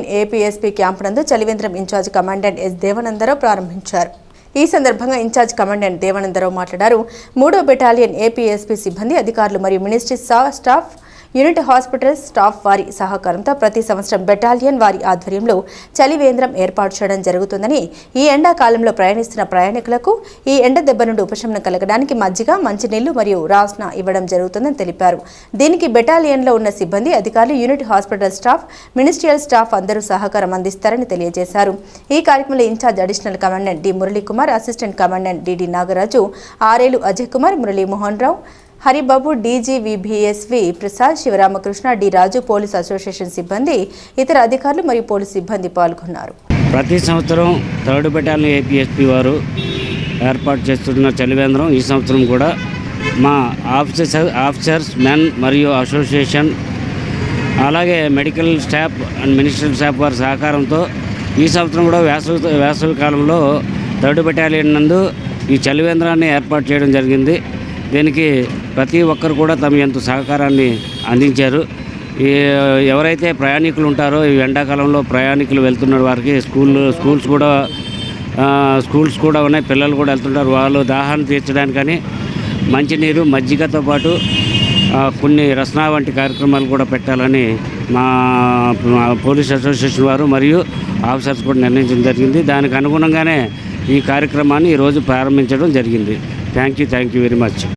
Battalion APSP camp నందు చలివేంద్రం incharge commandant yes దేవనందరావు ప్రారంభించారు. ఈ సందర్భంగా ఇన్ఛార్జ్ కమాండెంట్ దేవనందరావు మాట్లాడారు. 3వ బెటాలియన్ ఏపీఎస్పీ సిబ్బంది, అధికారులు మరియు ministry staff, unit hospital staff వారి సహకారంతో ప్రతి సంవత్సరం బెటాలియన్ వారి ఆధ్వర్యంలో చలివేంద్రం ఏర్పాటు చేయడం జరుగుతుందని, ఈ ఎండాకాలంలో ప్రయాణిస్తున్న ప్రయాణికులకు ఈ ఎండ దెబ్బ నుండి ఉపశమనం కలగడానికి మజ్జిగ, మంచినీళ్లు మరియు రాస్న ఇవ్వడం జరుగుతుందని తెలిపారు. దీనికి బెటాలియన్లో ఉన్న సిబ్బంది, అధికారులు, unit hospital staff, ministerial staff అందరూ సహకారం అందిస్తారని తెలియజేశారు. ఈ కార్యక్రమంలో incharge additional commandant D Muralikumar, assistant commandant DD Nagaraju, ఆర్ఏలు Ajay Kumar, Murali Mohan Rao, Haribabu, DGVBSV Prasad, Sivaramakrishna, D Raju, police association సిబ్బంది, ఇతర అధికారులు మరియు పోలీస్ సిబ్బంది పాల్గొన్నారు. ప్రతి సంవత్సరం 3rd బెటాలియన్ ఏపీఎస్పీ వారు ఏర్పాటు చేస్తున్న చలివేంద్రం ఈ సంవత్సరం కూడా మా ఆఫీసర్స్ మెన్ మరియు అసోసియేషన్, అలాగే medical staff and ministerial staff వారి సహకారంతో ఈ సంవత్సరం కూడా వేసవి కాలంలో 3rd బెటాలియన్ నందు ఈ చలివేంద్రాన్ని ఏర్పాటు చేయడం జరిగింది. దీనికి ప్రతి ఒక్కరు కూడా తమ ఎంతో సహకారాన్ని అందించారు. ఎవరైతే ప్రయాణికులు ఉంటారో, ఈ ఎండాకాలంలో ప్రయాణికులు వెళ్తున్న వారికి స్కూల్స్ కూడా ఉన్నాయి, పిల్లలు కూడా వెళ్తుంటారు. వాళ్ళు దాహాన్ని తీర్చడానికని మంచినీరు, మజ్జిగతో పాటు కొన్ని రసనా వంటి కార్యక్రమాలు కూడా పెట్టాలని మా పోలీస్ అసోసియేషన్ వారు మరియు ఆఫీసర్స్ కూడా నిర్ణయించడం జరిగింది. దానికి అనుగుణంగానే ఈ కార్యక్రమాన్ని ఈరోజు ప్రారంభించడం జరిగింది. Thank you very much.